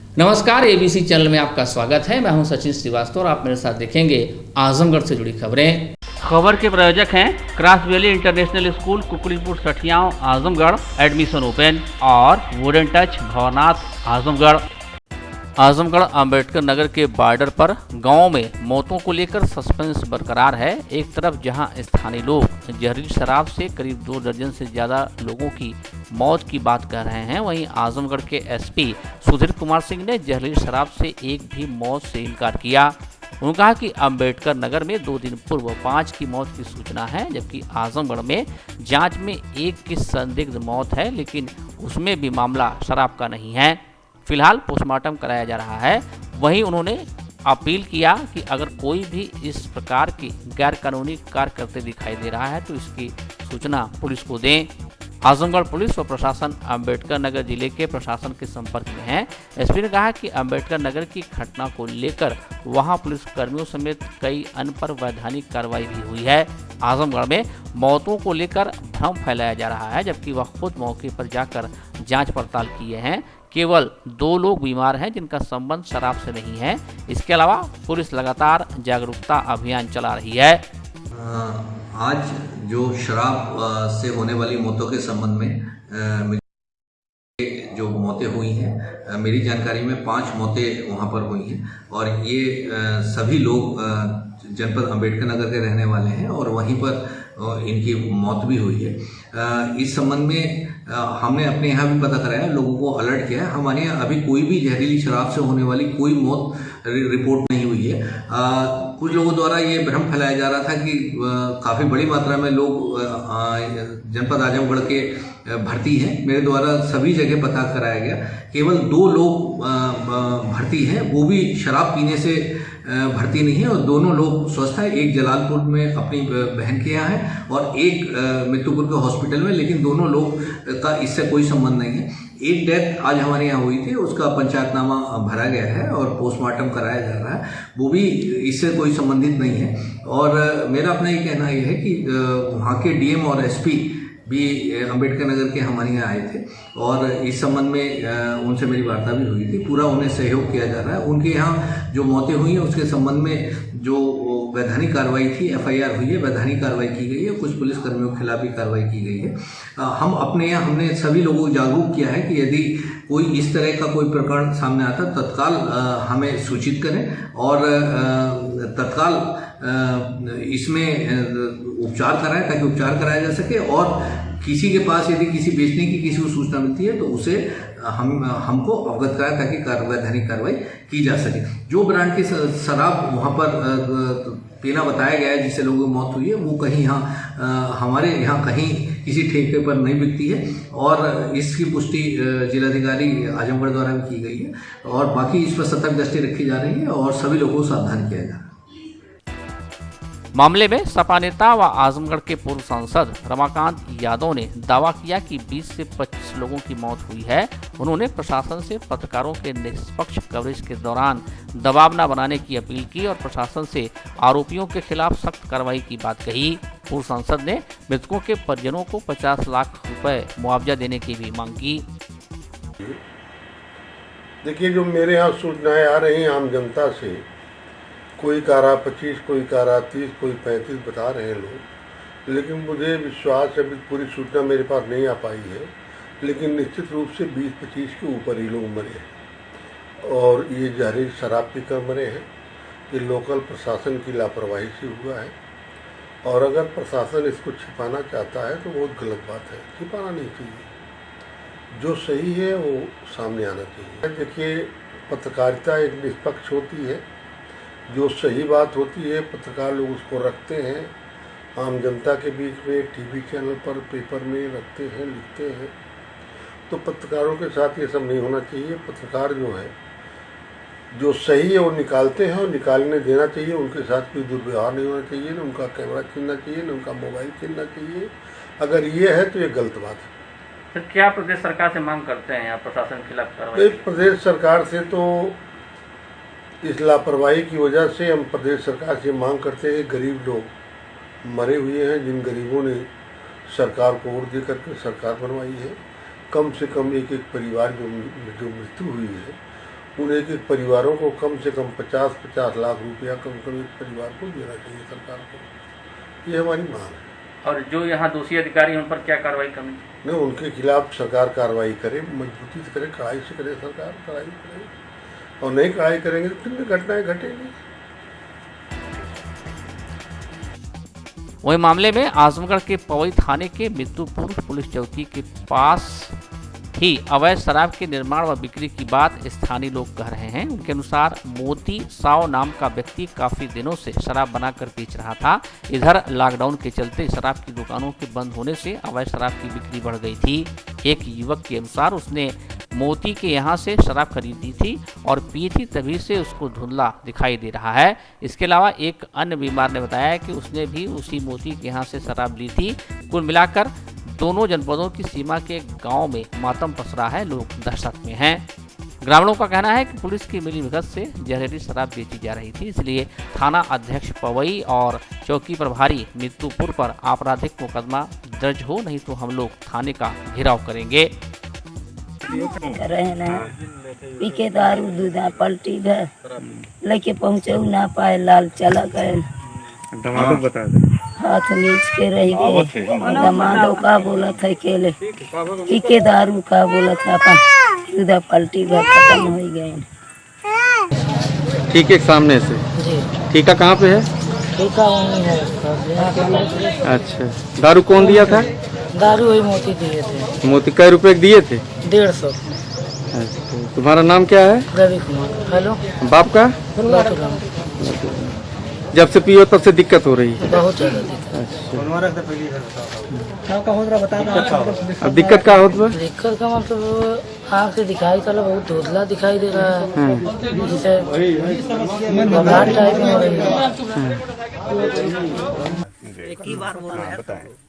नमस्कार, ABC channel में आपका स्वागत है। मैं हूं सचिन श्रीवास्तव और आप मेरे साथ देखेंगे आजमगढ़ से जुड़ी खबरें। खबर के प्रायोजक हैं Cross Valley International School, Kukdipur Sathiyaon, Azamgarh. Admission open. और वुडन टच, भवनाथ, आजमगढ़। आजमगढ़ अंबेडकर नगर के बॉर्डर पर गांव में मौतों को लेकर सस्पेंस बरकरार है। एक तरफ जहां स्थानीय लोग जहरीली शराब से करीब 2 दर्जन से ज़्यादा लोगों की मौत की बात कह रहे हैं, वहीं आजमगढ़ के एसपी सुधीर कुमार सिंह ने जहरीली शराब से एक भी मौत से इनकार किया। उन्होंने कहा कि अंबेडकर नगर में 2 दिन पूर्व 5 की मौत की सूचना है, जबकि आजमगढ़ में जाँच में 1 की संदिग्ध मौत है, लेकिन उसमें भी मामला शराब का नहीं है। फिलहाल पोस्टमार्टम कराया जा रहा है। वहीं उन्होंने अपील किया कि अगर कोई भी इस प्रकार की गैरकानूनी कार्य करते दिखाई दे रहा है तो इसकी सूचना पुलिस को दें। आजमगढ़ पुलिस और प्रशासन अंबेडकर नगर जिले के प्रशासन के संपर्क में है। एसपी ने कहा कि अंबेडकर नगर की घटना को लेकर वहां पुलिस कर्मियों समेत कई अन्य पर वैधानिक कार्रवाई भी हुई है। आजमगढ़ में मौतों को लेकर भ्रम फैलाया जा रहा है, जबकि वह खुद मौके पर जाकर जांच पड़ताल किए हैं। केवल 2 लोग बीमार हैं जिनका संबंध शराब से नहीं है। इसके अलावा पुलिस लगातार जागरूकता अभियान चला रही है। आज जो शराब से होने वाली मौतों के संबंध में जो मौतें हुई हैं, मेरी जानकारी में 5 मौतें वहां पर हुई हैं और ये सभी लोग जनपद अंबेडकर नगर के रहने वाले हैं और वहीं पर इनकी मौत भी हुई है। इस संबंध में हमने अपने यहाँ भी पता कराया, लोगों को अलर्ट किया है। हमारे यहाँ अभी कोई भी जहरीली शराब से होने वाली कोई मौत रिपोर्ट नहीं हुई है। कुछ लोगों द्वारा ये भ्रम फैलाया जा रहा था कि काफ़ी बड़ी मात्रा में लोग जनपद आजमगढ़ के भर्ती हैं। मेरे द्वारा सभी जगह पता कराया गया, केवल 2 लोग भर्ती हैं, वो भी शराब पीने से भर्ती नहीं है और दोनों लोग स्वस्थ है। एक जलालपुर में अपनी बहन के यहाँ है और एक मित्तुपुर के हॉस्पिटल में, लेकिन दोनों लोग का इससे कोई संबंध नहीं है। एक डेथ आज हमारे यहाँ हुई थी, उसका पंचायतनामा भरा गया है और पोस्टमार्टम कराया जा रहा है, वो भी इससे कोई संबंधित नहीं है। और मेरा अपना ये कहना ये है कि वहाँ के डीएम और एसपी भी अंबेडकर नगर के हमारे यहाँ आए थे और इस संबंध में उनसे मेरी वार्ता भी हुई थी। पूरा उन्हें सहयोग किया जा रहा है। उनके यहाँ जो मौतें हुई हैं उसके संबंध में जो वैधानिक कार्रवाई थी, एफआईआर हुई है, वैधानिक कार्रवाई की गई है, कुछ पुलिसकर्मियों के खिलाफ भी कार्रवाई की गई है। हम अपने यहाँ हमने सभी लोगों को जागरूक किया है कि यदि कोई इस तरह का कोई प्रकरण सामने आता तत्काल हमें सूचित करें और तत्काल इसमें उपचार कराएं ताकि उपचार कराया जा सके। और किसी के पास यदि किसी बेचने की किसी को सूचना मिलती है तो उसे हमको अवगत कराएं ताकि वैधानिक कार्रवाई की जा सके। जो ब्रांड की शराब वहाँ पर पीना बताया गया है जिससे लोगों की मौत हुई है, वो कहीं यहाँ हमारे यहाँ कहीं किसी ठेके पर नहीं बिकती है और इसकी पुष्टि जिलाधिकारी आजमगढ़ द्वारा भी की गई है और बाकी इस पर सतर्क दृष्टि रखी जा रही है और सभी लोगों को सावधान किया जा रहा है। मामले में सपा नेता व आजमगढ़ के पूर्व सांसद रमाकांत यादव ने दावा किया कि 20 से 25 लोगों की मौत हुई है। उन्होंने प्रशासन से पत्रकारों के निष्पक्ष कवरेज के दौरान दबाव न बनाने की अपील की और प्रशासन से आरोपियों के खिलाफ सख्त कार्रवाई की बात कही। पूर्व सांसद ने मृतकों के परिजनों को 50 लाख रुपए मुआवजा देने की भी मांग की। देखिए, जो मेरे यहाँ सूचनाएं आ रही हैं आम जनता से, कोई कह रहा 25, कोई कह रहा 30, कोई 35 बता रहे हैं लोग, लेकिन मुझे विश्वास है, अभी पूरी सूचना मेरे पास नहीं आ पाई है, लेकिन निश्चित रूप से 20-25 के ऊपर ही लोग मरे हैं और ये जहरीली शराब पीकर मरे हैं। ये लोकल प्रशासन की लापरवाही से हुआ है और अगर प्रशासन इसको छिपाना चाहता है तो बहुत गलत बात है। छिपाना नहीं चाहिए, जो सही है वो सामने आना चाहिए। देखिए, पत्रकारिता एक निष्पक्ष होती है, जो सही बात होती है पत्रकार लोग उसको रखते हैं, आम जनता के बीच में टीवी चैनल पर, पेपर में रखते हैं, लिखते हैं। तो पत्रकारों के साथ ये सब नहीं होना चाहिए। पत्रकार जो है, जो सही है वो निकालते हैं और निकालने देना चाहिए। उनके साथ कोई दुर्व्यवहार नहीं होना चाहिए, न उनका कैमरा छीनना चाहिए, न उनका मोबाइल छीनना चाहिए। अगर ये है तो ये गलत बात है। फिर क्या प्रदेश सरकार से मांग करते हैं यहाँ प्रशासन के खिलाफ कार्रवाई? प्रदेश सरकार से तो इस लापरवाही की वजह से हम प्रदेश सरकार से मांग करते हैं। गरीब लोग मरे हुए हैं, जिन गरीबों ने सरकार को वोट दे करके सरकार बनवाई है, कम से कम एक परिवार जो मृत्यु हुई है उन एक एक परिवारों को कम से कम 50-50 लाख रुपया कम से कम एक परिवार को देना चाहिए सरकार को। ये हमारी मांग है। और जो यहाँ दोषी अधिकारी हैं उन पर क्या कार्रवाई करनी? नहीं, उनके खिलाफ सरकार कार्रवाई करे, मजबूती से करे, कड़ाई से करे, सरकार कड़ाई करे, और नहीं कड़ाई करेंगे तो फिर घटनाएं घटेंगी। वहीं मामले में आजमगढ़ के पवई थाने के मृत्युपुर पुलिस चौकी के पास ही अवैध शराब के निर्माण व बिक्री की बात स्थानीय लोग कह रहे हैं। उनके अनुसार मोती साव नाम का व्यक्ति काफी दिनों से शराब बनाकर बेच रहा था। इधर लॉकडाउन के चलते शराब की दुकानों के बंद होने से अवैध शराब की बिक्री बढ़ गई थी। एक युवक के अनुसार उसने मोती के यहाँ से शराब खरीदी थी और पी थी, तभी से उसको धुंधला दिखाई दे रहा है। इसके अलावा एक अन्य बीमार ने बताया कि उसने भी उसी मोती के यहाँ से शराब ली थी। कुल मिलाकर दोनों जनपदों की सीमा के गांव में मातम पसरा है, लोग दहशत में हैं। ग्रामीणों का कहना है कि पुलिस की मिलीभगत से जहरीली शराब बेची जा रही थी, इसलिए थाना अध्यक्ष पवई और चौकी प्रभारी मृत्युपुर पर आपराधिक मुकदमा दर्ज हो, नहीं तो हम लोग थाने का घेराव करेंगे। रहे ना पी के दारू दूधा पलटी गए, लेके पहुँचे ना पाए, लाल चला गए, बता दे हाथ नीच के रह गए। दमादो का बोला था केले पी के दारू का बोला था, अपन दूधा पलटी गए, खत्म हो गए। ठीक है, सामने से जी ठीका कहाँ पे है? ठीका वहीं है। अच्छा, दारू कौन दिया था? दारू वही मोती दिए थे। मोती कै रुपए के दिए थे? 150। अच्छा, तुम्हारा नाम क्या है? रवि कुमार। हेलो, बाप का? बाटूराम। जब से पियो तब से दिक्कत हो रही है? बहुत ज़्यादा दिक्कत। अब दिक्कत का होता है? दिक्कत का मतलब आँख से दिखाई चला बहुत धुंधला दिखाई दे रहा है, जैसे घबराहट टाइप में हो रही है।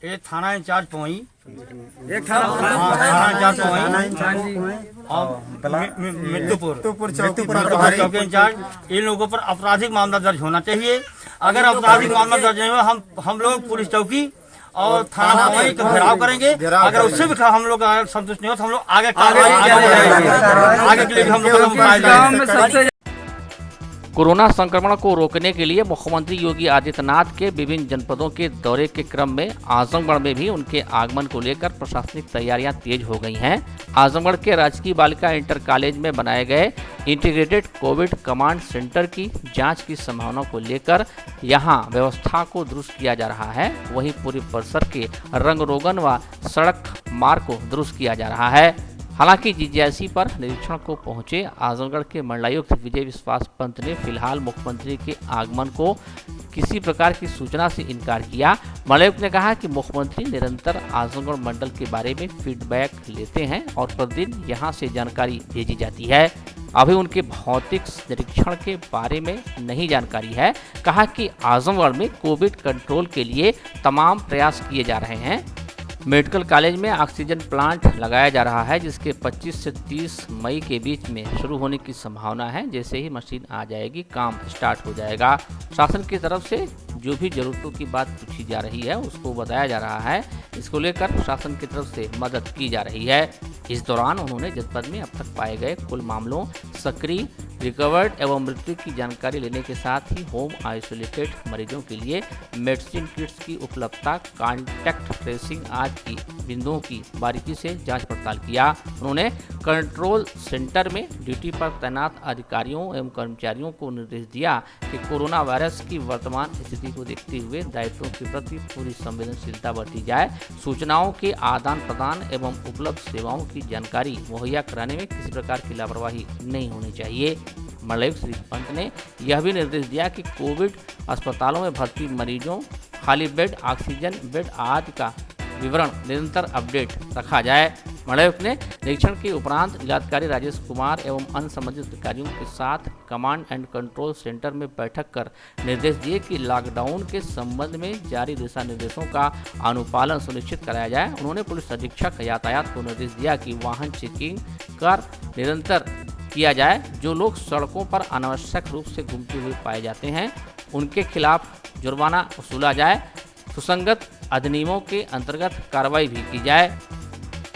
ये थाना इंचार्ज पवई, एक थाना इंचार्ज पवई और मृत्युपुर चौकी इंचार्ज, इन लोगों पर आपराधिक मामला दर्ज होना चाहिए। अगर आपराधिक मामला दर्ज नहीं हुआ, हम लोग पुलिस चौकी और थाना पवई का घेराव करेंगे। अगर उससे भी हम लोग संतुष्ट नहीं हो तो हम लोग आगे के लिए हम लोग कोरोना संक्रमण को रोकने के लिए मुख्यमंत्री योगी आदित्यनाथ के विभिन्न जनपदों के दौरे के क्रम में आजमगढ़ में भी उनके आगमन को लेकर प्रशासनिक तैयारियां तेज हो गई हैं। आजमगढ़ के राजकीय बालिका इंटर कॉलेज में बनाए गए इंटीग्रेटेड कोविड कमांड सेंटर की जांच की संभावना को लेकर यहां व्यवस्था को दुरुस्त किया जा रहा है। वहीं पूरे परिसर के रंग रोगन व सड़क मार्ग को दुरुस्त किया जा रहा है। हालांकि जीजीआईसी पर निरीक्षण को पहुंचे आजमगढ़ के मंडलायुक्त विजय विश्वास पंत ने फिलहाल मुख्यमंत्री के आगमन को किसी प्रकार की सूचना से इनकार किया। मंडलायुक्त ने कहा कि मुख्यमंत्री निरंतर आजमगढ़ मंडल के बारे में फीडबैक लेते हैं और प्रतिदिन यहां से जानकारी भेजी जाती है। अभी उनके भौतिक निरीक्षण के बारे में नहीं जानकारी है। कहा कि आजमगढ़ में कोविड कंट्रोल के लिए तमाम प्रयास किए जा रहे हैं। मेडिकल कॉलेज में ऑक्सीजन प्लांट लगाया जा रहा है, जिसके 25 से 30 मई के बीच में शुरू होने की संभावना है। जैसे ही मशीन आ जाएगी काम स्टार्ट हो जाएगा। शासन की तरफ से जो भी जरूरतों की बात पूछी जा रही है उसको बताया जा रहा है। इसको लेकर प्रशासन की तरफ से मदद की जा रही है। इस दौरान उन्होंने जनपद में अब तक पाए गए कुल मामलों, सक्रिय, रिकवर्ड एवं मृत्यु की जानकारी लेने के साथ ही होम आइसोलेटेड मरीजों के लिए मेडिसिन किट्स की उपलब्धता, कॉन्टैक्ट ट्रेसिंग आदि की बिंदुओं की बारीकी से जांच पड़ताल किया। उन्होंने कंट्रोल सेंटर में ड्यूटी पर तैनात अधिकारियों एवं कर्मचारियों को निर्देश दिया कि कोरोना वायरस की वर्तमान स्थिति को देखते हुए दायित्वों के प्रति पूरी संवेदनशीलता बरती जाए। सूचनाओं के आदान प्रदान एवं उपलब्ध सेवाओं की जानकारी मुहैया कराने में किसी प्रकार की लापरवाही नहीं होनी चाहिए। मंडलायुक्त श्री पंत ने यह भी निर्देश दिया कि कोविड अस्पतालों में भर्ती मरीजों, खाली बेड, ऑक्सीजन बेड आदि का विवरण निरंतर अपडेट रखा जाए। मंडलायुक्त ने निरीक्षण के उपरांत जिलाधिकारी राजेश कुमार एवं अन्य संबंधित अधिकारियों के साथ कमांड एंड कंट्रोल सेंटर में बैठक कर निर्देश दिए कि लॉकडाउन के संबंध में जारी दिशा निर्देशों का अनुपालन सुनिश्चित कराया जाए। उन्होंने पुलिस अधीक्षक यातायात को निर्देश दिया कि वाहन चेकिंग कर निरंतर किया जाए। जो लोग सड़कों पर अनावश्यक रूप से घूमते हुए पाए जाते हैं उनके खिलाफ जुर्माना वसूला जाए। सुसंगत अधिनियमों के अंतर्गत कार्रवाई भी की जाए।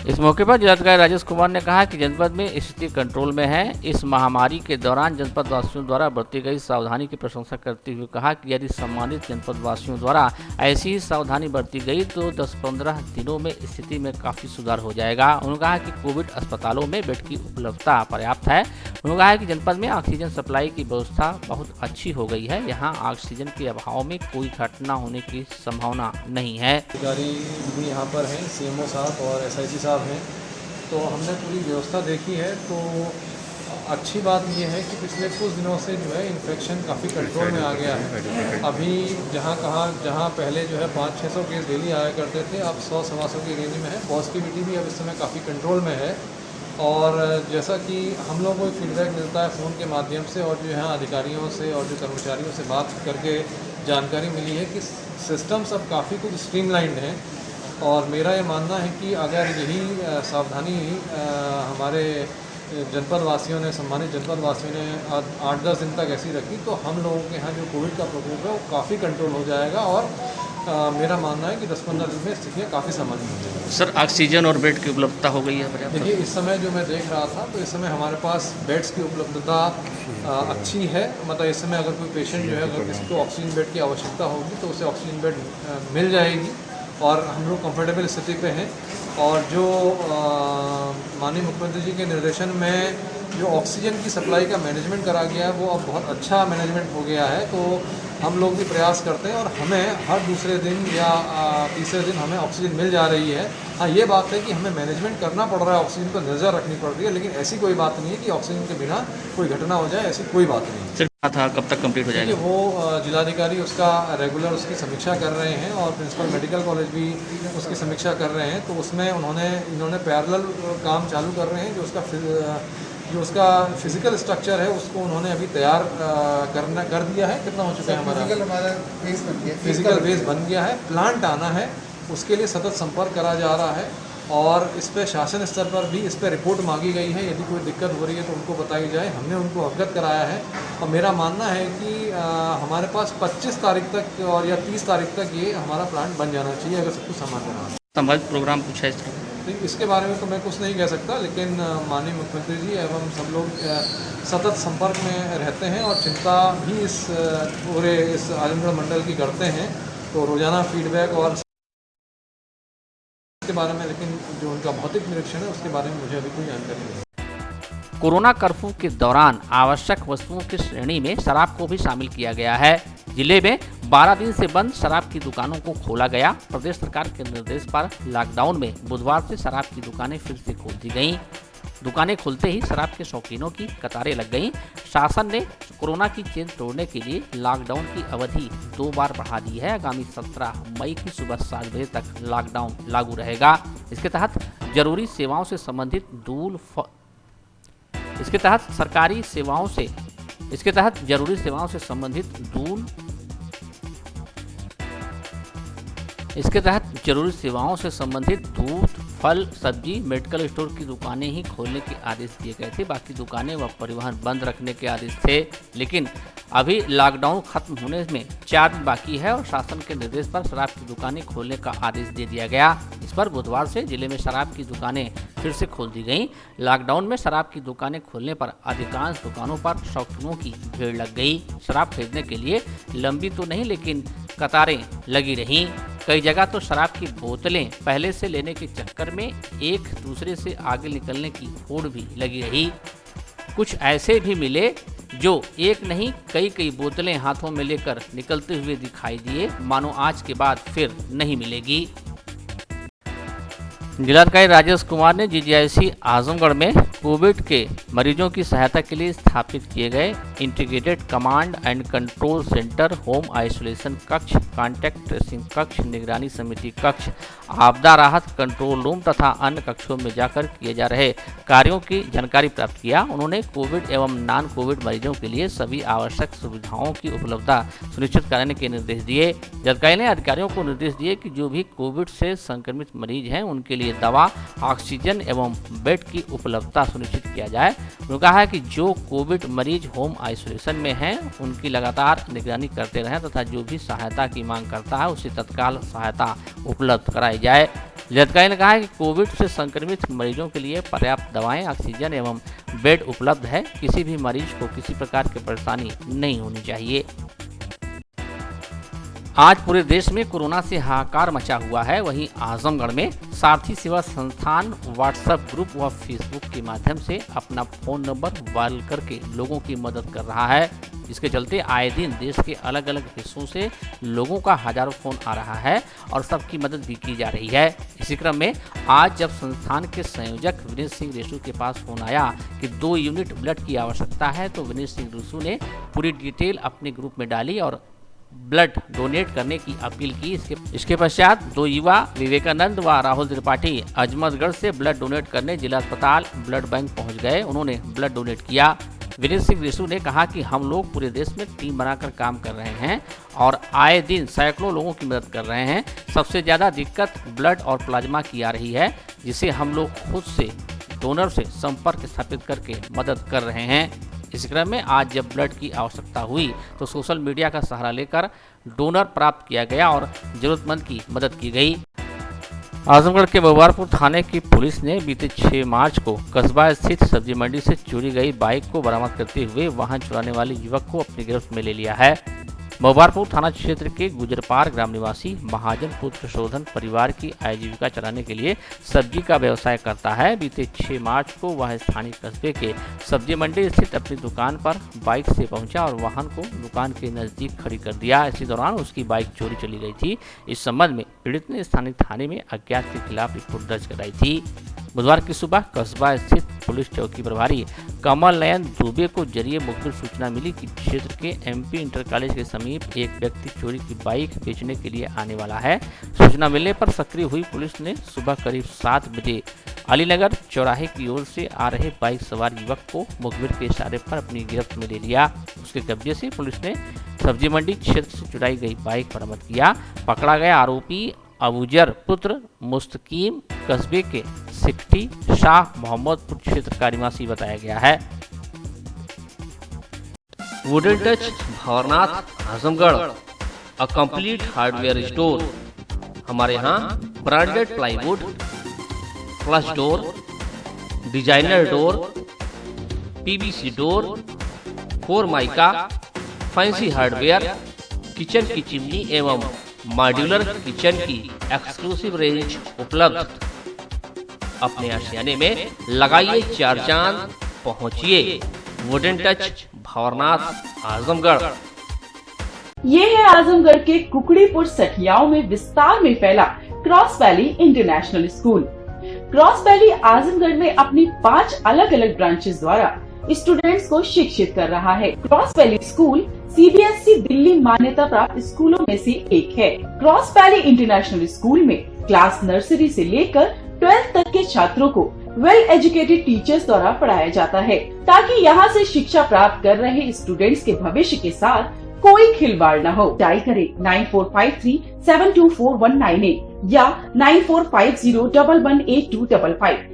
इस मौके पर जिलाधिकारी राजेश कुमार ने कहा कि जनपद में स्थिति कंट्रोल में है। इस महामारी के दौरान जनपद वासियों द्वारा बरती गई सावधानी की प्रशंसा करते हुए कहा कि यदि सम्मानित जनपद वासियों द्वारा ऐसी ही सावधानी बरती गई तो 10-15 दिनों में स्थिति में काफ़ी सुधार हो जाएगा। उन्होंने कहा कि कोविड अस्पतालों में बेड की उपलब्धता पर्याप्त है। उन्होंने कहा कि जनपद में ऑक्सीजन सप्लाई की व्यवस्था बहुत अच्छी हो गई है। यहाँ ऑक्सीजन के अभाव में कोई घटना होने की संभावना नहीं है। अधिकारी भी यहाँ पर हैं, सीएमओ साहब और एसआईसी साहब हैं, तो हमने पूरी व्यवस्था देखी है। तो अच्छी बात ये है कि पिछले कुछ दिनों से जो है इन्फेक्शन काफ़ी कंट्रोल में आ गया है। अभी जहाँ पहले जो है 500-600 केस डेली आया करते थे, अब 100-125 की रेंज में है। पॉजिटिविटी भी अब इस समय काफ़ी कंट्रोल में है। और जैसा कि हम लोगों को फीडबैक मिलता है फ़ोन के माध्यम से और जो यहाँ अधिकारियों से और जो कर्मचारियों से बात करके जानकारी मिली है कि सिस्टम्स अब काफ़ी कुछ स्ट्रीमलाइंड हैं। और मेरा ये मानना है कि अगर यही सावधानी हमारे जनपद वासियों ने, सम्मानित जनपद वासियों ने 8-10 दिन तक ऐसी रखी तो हम लोगों के यहाँ जो कोविड का प्रकोप है वो काफ़ी कंट्रोल हो जाएगा। और मेरा मानना है कि 10-15 दिन में स्थितियाँ काफ़ी सामान्य हो जाएगी। सर, ऑक्सीजन और बेड की उपलब्धता हो गई है पर्याप्त? देखिए, इस समय जो मैं देख रहा था तो इस समय हमारे पास बेड्स की उपलब्धता अच्छी है। मतलब इस समय अगर कोई पेशेंट जो है, अगर किसी को ऑक्सीजन बेड की आवश्यकता होगी तो उसे ऑक्सीजन बेड मिल जाएगी और हम लोग कंफर्टेबल स्थिति पे हैं। और जो माननीय मुख्यमंत्री जी के निर्देशन में जो ऑक्सीजन की सप्लाई का मैनेजमेंट करा गया है वो अब बहुत अच्छा मैनेजमेंट हो गया है। तो हम लोग भी प्रयास करते हैं और हमें हर दूसरे दिन या तीसरे दिन हमें ऑक्सीजन मिल जा रही है। हाँ, ये बात है कि हमें मैनेजमेंट करना पड़ रहा है, ऑक्सीजन पर नज़र रखनी पड़ रही है, लेकिन ऐसी कोई बात नहीं है कि ऑक्सीजन के बिना कोई घटना हो जाए, ऐसी कोई बात नहीं। सर, था कब तक कंप्लीट हो जाएगा? वो जिलाधिकारी उसका रेगुलर उसकी समीक्षा कर रहे हैं और प्रिंसिपल मेडिकल कॉलेज भी उसकी समीक्षा कर रहे हैं। तो उसमें इन्होंने पैरेलल काम चालू कर रहे हैं। जो उसका फिजिकल स्ट्रक्चर है उसको उन्होंने अभी तैयार कर दिया है। कितना हो चुका है हमारा फिजिकल बेस बन गया है। प्लांट आना है, उसके लिए सतत संपर्क करा जा रहा है और इस पर शासन स्तर पर भी इस पर रिपोर्ट मांगी गई है। यदि कोई दिक्कत हो रही है तो उनको बताई जाए। हमने उनको अवगत कराया है और मेरा मानना है कि हमारे पास 25 तारीख तक और या 30 तारीख तक ये हमारा प्लांट बन जाना चाहिए, अगर सब कुछ सामान्य रहा। संभावित प्रोग्राम कुछ है इस तरह? नहीं, इसके बारे में तो मैं कुछ नहीं कह सकता, लेकिन माननीय मुख्यमंत्री जी एवं सब लोग सतत संपर्क में रहते हैं और चिंता भी इस पूरे इस आजमगढ़ मंडल की करते हैं। तो रोज़ाना फीडबैक और के बारे में, लेकिन जो उनका भौतिक निरीक्षण है उसके बारे में मुझे अभी कोई जानकारी नहीं है। कोरोना कर्फ्यू के दौरान आवश्यक वस्तुओं की श्रेणी में शराब को भी शामिल किया गया है। जिले में 12 दिन से बंद शराब की दुकानों को खोला गया। प्रदेश सरकार के निर्देश पर लॉकडाउन में बुधवार से शराब की दुकानें फिर से खोल दी गईं। दुकानें खुलते ही शराब के शौकीनों की कतारें लग गईं। शासन ने कोरोना की चेन तोड़ने के लिए लॉकडाउन की अवधि 2 बार बढ़ा दी है। आगामी 17 मई की सुबह 7 बजे तक लॉकडाउन लागू रहेगा। इसके तहत जरूरी सेवाओं से संबंधित जरूरी सेवाओं से संबंधित दूध, फल, सब्जी, मेडिकल स्टोर की दुकानें ही खोलने के आदेश दिए गए थे। बाकी दुकानें व परिवहन बंद रखने के आदेश थे। लेकिन अभी लॉकडाउन खत्म होने में 4 दिन बाकी है और शासन के निर्देश पर शराब की दुकानें खोलने का आदेश दे दिया गया। इस पर बुधवार से जिले में शराब की दुकानें फिर से खोल दी गईं। लॉकडाउन में शराब की दुकानें खोलने पर अधिकांश दुकानों पर शौकीनों की भीड़ लग गई। शराब खरीदने के लिए लंबी तो नहीं लेकिन कतारें लगी रहीं। कई जगह तो शराब की बोतलें पहले से लेने के चक्कर में एक दूसरे से आगे निकलने की होड़ भी लगी रही। कुछ ऐसे भी मिले जो एक नहीं कई बोतलें हाथों में लेकर निकलते हुए दिखाई दिए, मानो आज के बाद फिर नहीं मिलेगी। जिलाधिकारी राजेश कुमार ने जीजीआईसी आजमगढ़ में कोविड के मरीजों की सहायता के लिए स्थापित किए गए integrated command and control centre, home isolation कक्ष, कॉन्टैक्ट ट्रेसिंग कक्ष, निगरानी समिति कक्ष, आपदा राहत कंट्रोल रूम तथा अन्य कक्षों में जाकर किए जा रहे कार्यों की जानकारी प्राप्त किया। उन्होंने कोविड एवं नॉन कोविड मरीजों के लिए सभी आवश्यक सुविधाओं की उपलब्धता सुनिश्चित कराने के निर्देश दिए। जिलाधिकारी ने अधिकारियों को निर्देश दिए कि जो भी कोविड से संक्रमित मरीज हैं उनके लिए दवा, ऑक्सीजन एवं बेड की उपलब्धता सुनिश्चित किया जाए। उन्होंने कहा है कि जो कोविड मरीज होम आइसोलेशन में हैं उनकी लगातार निगरानी करते रहें तथा जो भी सहायता की मांग करता है उसे तत्काल सहायता उपलब्ध कराई जाए। जिलाधिकारी ने कहा है कि कोविड से संक्रमित मरीजों के लिए पर्याप्त दवाएं, ऑक्सीजन एवं बेड उपलब्ध है। किसी भी मरीज को किसी प्रकार की परेशानी नहीं होनी चाहिए। आज पूरे देश में कोरोना से हाहाकार मचा हुआ है। वहीं आजमगढ़ में सारथी सेवा संस्थान व्हाट्सएप ग्रुप व फेसबुक के माध्यम से अपना फोन नंबर वायरल करके लोगों की मदद कर रहा है। इसके चलते आए दिन देश के अलग अलग हिस्सों से लोगों का हजारों फोन आ रहा है और सबकी मदद भी की जा रही है। इसी क्रम में आज जब संस्थान के संयोजक विनीत सिंह रेसू के पास फोन आया कि 2 यूनिट ब्लड की आवश्यकता है, तो विनीत सिंह रेसू ने पूरी डिटेल अपने ग्रुप में डाली और ब्लड डोनेट करने की अपील की। इसके पश्चात 2 युवा विवेकानंद व राहुल त्रिपाठी अजमतगढ़ से ब्लड डोनेट करने जिला अस्पताल ब्लड बैंक पहुंच गए। उन्होंने ब्लड डोनेट किया। विनीत सिंह रेसू ने कहा कि हम लोग पूरे देश में टीम बनाकर काम कर रहे हैं और आए दिन सैकड़ों लोगों की मदद कर रहे हैं। सबसे ज़्यादा दिक्कत ब्लड और प्लाज्मा की आ रही है, जिसे हम लोग खुद से डोनर से संपर्क स्थापित करके मदद कर रहे हैं। इस क्रम में आज जब ब्लड की आवश्यकता हुई तो सोशल मीडिया का सहारा लेकर डोनर प्राप्त किया गया और जरूरतमंद की मदद की गई। आजमगढ़ के बवारपुर थाने की पुलिस ने बीते 6 मार्च को कस्बा स्थित सब्जी मंडी से चोरी गई बाइक को बरामद करते हुए वाहन चुराने वाले युवक को अपनी गिरफ्त में ले लिया है। बवारपुर थाना क्षेत्र के गुजरपार ग्राम निवासी महाजन पुत्र शोधन परिवार की आजीविका चलाने के लिए सब्जी का व्यवसाय करता है। बीते 6 मार्च को वह स्थानीय कस्बे के सब्जी मंडी स्थित अपनी दुकान पर बाइक से पहुंचा और वाहन को दुकान के नजदीक खड़ी कर दिया। इसी दौरान उसकी बाइक चोरी चली गई थी। इस संबंध में पीड़ित ने स्थानीय थाने में अज्ञात के खिलाफ रिपोर्ट दर्ज कराई थी। बुधवार की सुबह कस्बा स्थित पुलिस चौकी प्रभारी कमल नयन दुबे को जरिए मुखबिर सूचना मिली कि क्षेत्र के MP इंटर कॉलेज के समीप एक व्यक्ति चोरी की बाइक बेचने के लिए आने वाला है। सूचना मिलने पर सक्रिय हुई पुलिस ने सुबह करीब 7 बजे अलीनगर चौराहे की ओर से आ रहे बाइक सवार युवक को मुखबिर के इशारे पर अपनी गिरफ्त में ले लिया। उसके कब्जे से पुलिस ने सब्जी मंडी क्षेत्र से चुराई गई बाइक बरामद किया। पकड़ा गया आरोपी अबूजर पुत्र मुस्तकीम कस्बे के सिकटी शाह मोहम्मदपुर क्षेत्र का निवासी बताया गया है। Wooden touch Bhawarnath Azamgarh, a complete hardware store. हमारे यहाँ branded plywood, flush door, designer door, PVC door, 4 mica, fancy hardware, kitchen की चिमनी एवं मॉड्यूलर किचन की एक्सक्लूसिव रेंज उपलब्ध। अपने आशियाने में लगाइए 4 चांद, पहुंचिए वुडन टच भवरनाथ आजमगढ़। ये है आजमगढ़ के कुकड़ीपुर सठियाओं में विस्तार में फैला cross Valley International school. Cross valley Azamgarh में अपनी 5 अलग अलग ब्रांचेस द्वारा स्टूडेंट्स को शिक्षित कर रहा है। Cross valley school CBSE Delhi मान्यता प्राप्त स्कूलों में से एक है। क्रॉस वैली इंटरनेशनल स्कूल में क्लास नर्सरी से लेकर 12th तक के छात्रों को वेल एजुकेटेड टीचर्स द्वारा पढ़ाया जाता है, ताकि यहाँ से शिक्षा प्राप्त कर रहे स्टूडेंट्स के भविष्य के साथ कोई खिलवाड़ न हो। डायल करें 9453724198 या 9450118255।